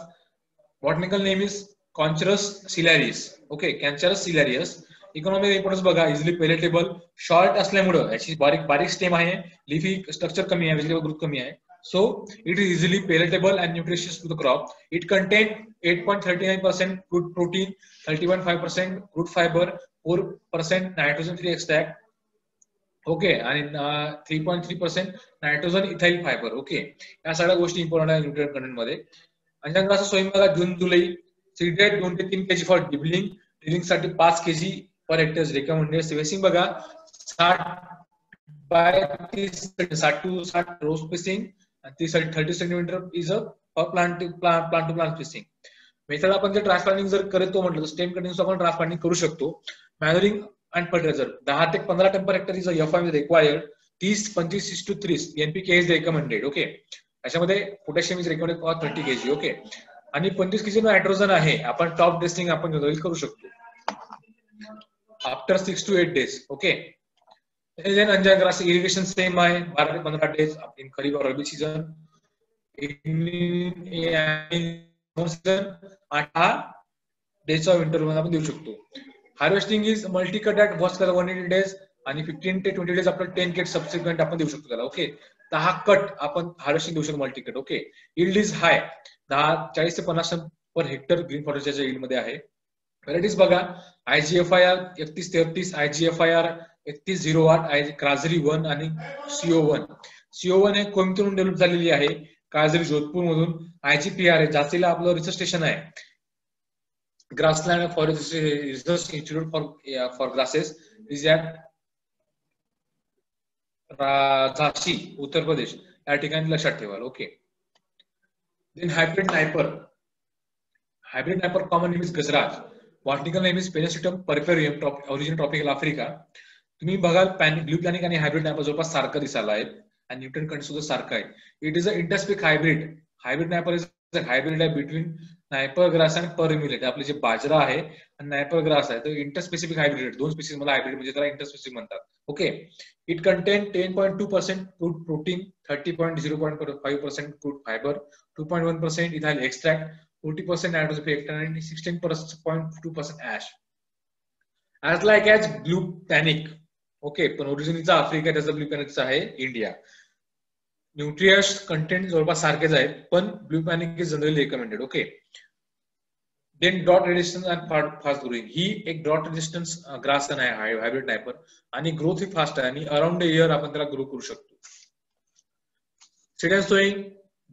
botanical name is Cenchrus ciliaris. Okay, Cenchrus ciliaris. Economic importance बघा, इझिली पेलेटेबल, शॉर्ट असल्यामुळे याची बारीक स्टेम आहे, लिफी स्ट्रक्चर कमी आहे, व्हेजिटेबल ग्रोथ कमी आहे. So it is easily palatable and nutritious to the crop. It contains 8.39% crude protein, 30.5% crude fiber, 4% nitrogen-free extract. Okay, आणि 3.3% नायट्रोजन इथाइल फायबर. ओके, या सगळ्या गोष्टी इम्पॉर्टंट आहे न्यूट्रिएंट कंटेंट मध्ये. आणि असं सोयीम बघा, जून जुलै. सीड रेट 2 ते 3 kg फॉर ड्रिलिंग, ड्रिलिंग साठी 5 kg per hectare recommended. Spacing बघा 60 by 30 to 60 row spacing, 30 centimetre is a plant to plant spacing. Method आपण जर ट्रान्सप्लांटिंग जर करतो म्हटलं तर स्टेम कंटिन्यूस आपण ट्रान्सप्लांटिंग करू शकतो. मॅनरिंग अँड फर्टिलायझर 10 ते 15 ton per hectare is FIM required. 30-25:30 NPK is recommended. Okay, याच्यामध्ये potassium is recommended for 30 kg. Okay, आणि 25 kg नायट्रोजन आहे. आपण टॉप ड्रेसिंग आपण करू शकतो आफ्टर 6 to 8 days. ओके, अंजाग्रास इरिगेशन सेम आहे, 12 ते 15 डेज इन खरीप और रबी सीजन. 8 डेजचा विंटर मध्ये आपण देऊ शकतो. Harvesting is multi cut at 180 days आणि 15 ते 20 डेज आपण 10 कट सबसिक्वेंट आपण देऊ शकतो त्याला. ओके, 10 कट आपण हार्वेस्टिंग देऊ शकतो multi cut. Okay, yield is high, 40 ते 50 टन पर हेक्टर ग्रीन फॉरेस्टच्या इल्ड मध्ये आहे. व्हरायटीज बघा, IGFIR 3133, IGFIR 3108, काजरी 1 आणि CO1. CO1 हे कोयंबतूरून डेव्हलप झालेली आहे, काजरी जोधपूर मधून. IGPR आहे, झाशीला आपलं रिसर्च स्टेशन आहे. Grassland forest research institute for grasses is at झाशी, उत्तर प्रदेश या ठिकाणी लक्षात ठेवाल. Okay, then hybrid Napier common name is Gajraj, botanical name is Pennisetum purpureum, origin tropical Africa. तुम्ही बघाल ब्ल्यू प्लॅनिक आणि हायब्रिड नायपर जवळपास सारखं दिसायला आहे आणि न्यूट्रन कंटेंट सुद्धा सारखं आहे. It is a interspecific hybrid. Hybrid Napier is a hybrid आहे बिटवीन नायपर ग्रास आणि परमिलेट. आपले जे बाजरा आहे आणि नायपर ग्रास आहे, तर इंटरस्पेसिफिक हायब्रिड, 2 स्पेसिस मध्ये हायब्रिड म्हणजे त्याला इंटरस्पेसिफिक म्हणतात. Okay, it content 10.2% crude protein, 30.0.5% crude fibre, 2.1% ethyl extract, 40% nitrogen effect and 16.2% ash. As like as blue panic. Okay, पण ओरिजिनचा आफ्रिका, त्याचा ब्लू पॅनिकचा आहे इंडिया. न्यूट्रियस कंटेंट जवळपास सारखेच आहेत, पण blue panic is generally recommended. Okay, then drought resistance and fast growing. ही एक drought resistance grass आहे, हायब्रिड नायपर, आणि ग्रोथ ही फास्ट आहे आणि अराउंड अ इयर आपण त्याला ग्रो करू शकतो. Seed and sowing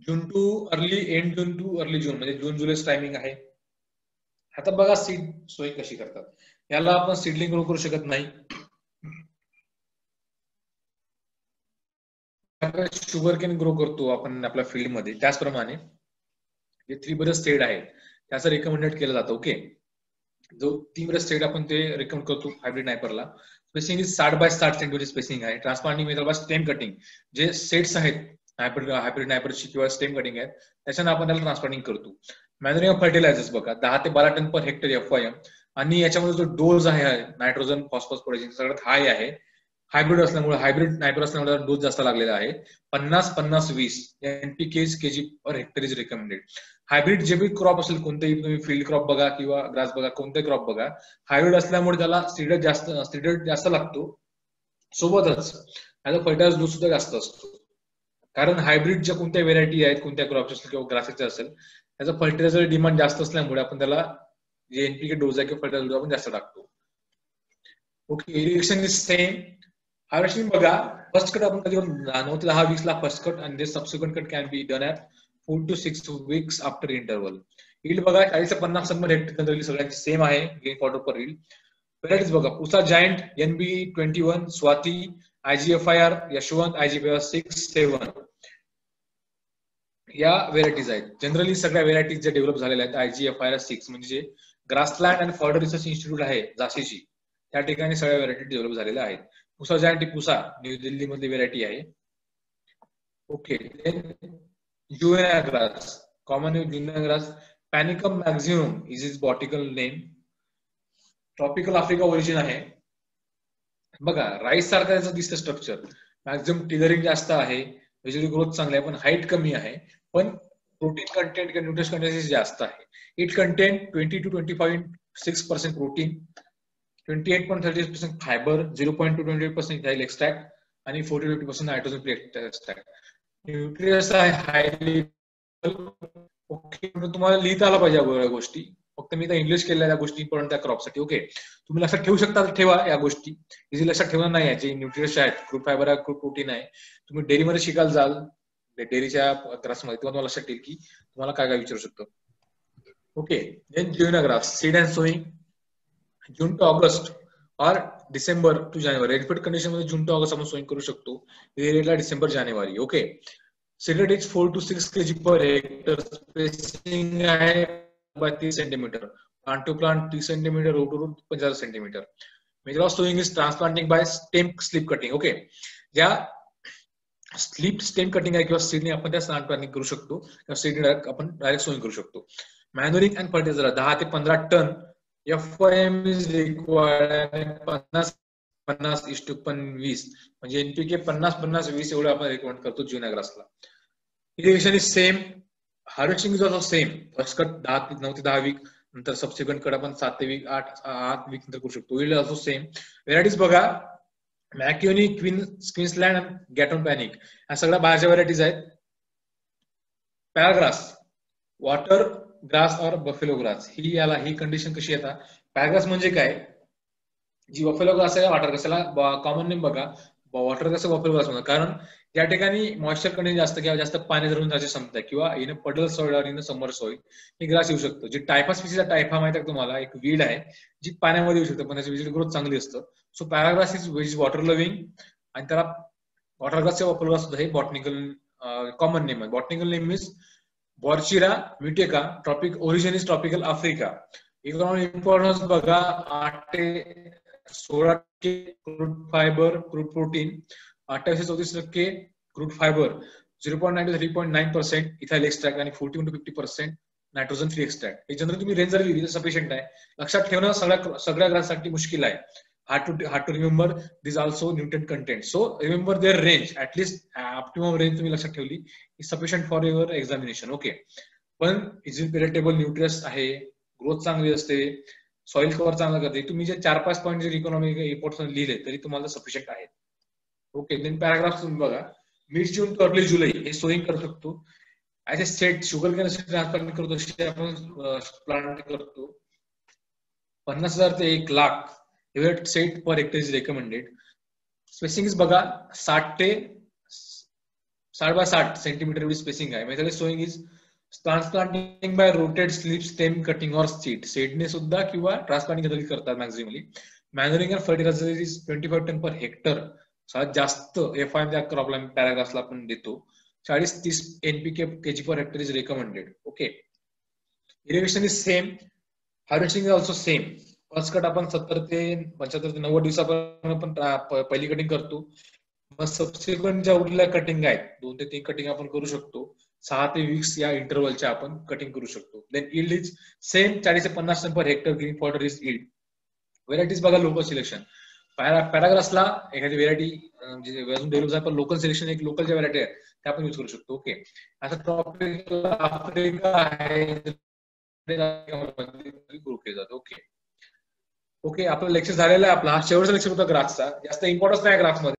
June to early end June to early June, म्हणजे जून जुलै टायमिंग आहे. आता बघा सीड सोईंग कशी करतात. याला आपण सीडलिंग ग्रो करू शकत नाही. शुगर केन ग्रो करतो आपण आपल्या फील्ड मध्ये, त्याचप्रमाणे जे 3 बरस स्टेड आहेत त्याचं रिकमेंडेड केलं जातं. ओके, जो 3 बरस स्टेड आपण ते रिकमेंड करतो हायब्रिड नायपरला. Spacing is 60 by 60 centimetre spacing आहे. Transplanting method by stem cutting, जे सेट्स आहेत हायब्रिड नायपरची किंवा स्टेम कटिंग आहेत त्याच्यानं आपण त्याला ट्रान्सप्लांटिंग करतो. मॅन्युअरिंग ऑफ फर्टिलायझर्स बघा 10 ते 12 टन पर हेक्टर FYM, आणि याच्यामध्ये जो डोज आहे नायट्रोजन फॉस्फरस पोटॅशियम सगळ्यात हाय आहे. हायब्रिड असल्यामुळे, हायब्रिड नायपर असल्यामुळे डोस जास्त लागलेला आहे. 50-50-20 NPK kg per hectare is recommended. Hybrid जे बी क्रॉप असेल, कोणतेही तुम्ही फील्ड क्रॉप बघा किंवा ग्रास बघा, कोणते क्रॉप बघा, हायब्रिड असल्यामुळे त्याला स्टिरॉइड जास्त लागतो. सोबतच त्याचा फर्टिलायझर डोस सुद्धा जास्त असतो. कारण हायब्रिडच्या कोणत्या व्हेरायटी आहेत, कोणत्या क्रॉप असेल किंवा ग्रासेसचे असेल, त्याचा फर्टिलायझर डिमांड जास्त असल्यामुळे आपण त्याला जे NPK डोस आहे किंवा फर्टिलायझर डोस आपण जास्त टाकतो. Okay, irrigation is same. Harvesting बघा, फर्स्ट कट आपण कधी 9 ते 10 वीक्सला फर्स्ट कट, आणि ते subsequent cut can be done at 4 to 6 weeks after interval. Yield बघा 40 ते 50 टन पर हेक्टर सगळ्यांची सेम आहे गेन क्वार्टर पर यील्ड. व्हेरायटीज बघा, Pusa giant, NB21, Swati, IGFIR, Yashwant, IGFIR 6, 7 या व्हेरायटीज आहेत. जनरली सगळ्या व्हेरायटीज ज्या डेव्हलप झालेल्या आहेत IGFIR 6, म्हणजे grassland and fodder research institute आहे झाशीची, त्या ठिकाणी सगळ्या व्हेरायटी डेव्हलप झालेल्या आहेत. पुसा जायंट ही पुसा न्यू दिल्ली मधली व्हेरायटी आहे. Okay, juvenile grass, common juvenile grass, Panicum maximum is is botanical name. Tropical Africa origin आहे. बघा राईस सारखं त्याचं दिसतं स्ट्रक्चर. मॅक्झिमम टिलरिंग जास्त आहे, व्हेजिटेबल ग्रोथ चांगली आहे, पण हाईट कमी आहे. पण प्रोटीन कंटेंट किंवा न्यूट्रिशन कंटेंट जास्त आहे. It content 20 to 25.6% protein, 28.30% fibre, 0.228% ethyl extract, आणि 40-50% नायट्रोजन फ्री एक्स्ट्रॅक्ट. न्यूट्रियस आहे हायली. ओके, तुम्हाला लिहिता आला पाहिजे या गोष्टी. फक्त मी इंग्लिश केलेल्या या गोष्टी पण त्या क्रॉपसाठी. ओके, तुम्ही लक्षात ठेवू शकता तर ठेवा या गोष्टी. इझी लक्षात ठेवणार नाही आहे. जे न्यूट्रियस आहेत, क्रूड फायबर आहे, क्रूड प्रोटीन आहे, तुम्ही डेअरीमध्ये शिकायला जाल डेअरीच्या क्लासमध्ये, तेव्हा तुम्हाला लक्षात येईल की तुम्हाला काय काय विचारू शकतो. Okay, then juvenile grass, seed and sowing June to August और डिसेंबर टू जानेवारी. रेडफीड कंडिशन मध्ये जून टू ऑगस्ट आपण सोईंग करू शकतो. एरियाला डिसेंबर जानेवारी. Okay, seed rate is 4 to 6 kg per hectare. Spacing आहे 30 centimetre. Plant to plant 30 centimetre, row to row 50 centimetre. Method of sowing is transplanting by stem slip cutting. Okay, ज्या slip stem cutting आहे किंवा सीडने आपण त्या ट्रान्सप्लांटिंग करू शकतो, किंवा सीडने आपण डायरेक्ट सोईंग करू शकतो. मॅन्युअरिंग अँड फर्टिलायझर 10 ते 15 टन FYM इज रिक्वायर्ड. 50-50-20, म्हणजे NPK 50-50-20 एवढं आपण रिकमेंड करतो जुवेनाइल ग्रासला. Irrigation is same. Harvesting is also same. First cut 9 ते 10 वीक, नंतर सबसिक्वेंट कट आपण 7 ते 8 वीक नंतर करू शकतो. Yield also same. व्हेरायटीज बघा, मॅक्योनी, क्वीन्सलँड आणि गॅटन पॅनिक, ह्या सगळ्या बाहेरच्या व्हेरायटीज आहेत. पॅराग्रास, वॉटर ग्रास और बफेलो ग्रास, ही कंडिशन कशी येतात. पॅराग्रास म्हणजे काय, जी बफेलो ग्रास आहे, वॉटर ग्रास, कॉमन नेम बघा वॉटर ग्रास, बफेलो ग्रास म्हणतात. कारण या ठिकाणी मॉइश्चर कंटेंट जास्त किंवा जास्त पाणी धरून जायची क्षमता आहे, किंवा इन पडल सॉइल और इन समर सॉइल हे ग्रास येऊ शकतो. जी टायफा स्पीसीचा टायफा माहिती आहे तुम्हाला, एक वीड आहे जी पाण्यामध्ये येऊ शकते, पण त्याची व्हेजिटेबल ग्रोथ चांगली असतं. So para grass is water loving, आणि त्याला वॉटर ग्रास किंवा बफेलो ग्रास हे बॉटनिकल कॉमन नेम आहे. Botanical name is Brachiaria mutica. Tropic origin is tropical Africa. Economic importance बघा, 8 ते 16% क्रूड फायबर, क्रूड प्रोटीन, 28 ते 34% crude fibre, 0.9 to 3.9% ethyl extract, आणि 40 to 50% nitrogen free extract. हे general तुम्ही range जर लिहिली सफिशियंट आहे. लक्षात ठेवणं सगळ्या ग्राससाठी मुश्किल आहे. hard to remember these also nutrient content. So remember their range, at least optimum range तुम्ही लक्षात ठेवली is sufficient for your examination. Okay, पण इझी पेरिटेबल न्यूट्रियस आहे, ग्रोथ चांगली असते, सॉइल कव्हर चांगलं करते. तुम्ही जे 4-5 पॉईंट जर इकॉनॉमिक इम्पॉर्टन्स लिहिले तरी तुम्हाला सफिशियंट आहेत. ओके, देन पॅराग्राफ तुम्ही बघा. Mid June to early July हे सोईंग करू शकतो. As a state sugarcane transplant करतो तशी आपण प्लांट करतो. 50,000 ते 1,00,000 set per hectare is recommended. Spacing बघा 60 ते 60 सेंटीमीटर एवढी स्पेसिंग आहे. Method sowing is transplanting by rooted slip stem cutting or seed. सीडने सुद्धा किंवा ट्रान्सप्लांटिंग करतात maximally. Manuring and fertiliser is 25 ton per hectare. सगळ्यात जास्त एफ आय त्या क्रॉपला पॅराग्राफला आपण देतो. 40-30 NPK kg per hectare is recommended. Okay, irrigation is same, harvesting is also same. First cut आपण 70 ते 75 ते 90 दिवसापर्यंत आपण पहिली कटिंग करतो. मग सबसिक्वेंट ज्या उरलेल्या कटिंग आहेत 2 ते 3 कटिंग आपण करू शकतो. 6 ते 20 या इंटरव्हलच्या आपण कटिंग करू शकतो. देन इल्ड इज सेम, 40 ते 50 ton per hectare green fodder is yield. Varieties बघा, लोकल सिलेक्शन. पॅराग्राफला एखादी व्हेरायटी म्हणजे अजून डेव्हलप झाली पण लोकल सिलेक्शन, एक लोकल ज्या व्हेरायटी आहेत त्या आपण युज करू शकतो. ओके, आता टॉपिक आफ्रिका आहे. ओके ओके, आपलं लेक्चर झालेलं आहे. आपला हा शेवटचा लेक्चर होता ग्राफचा. जास्त इम्पॉर्टन्स नाही ग्राफ मध्ये.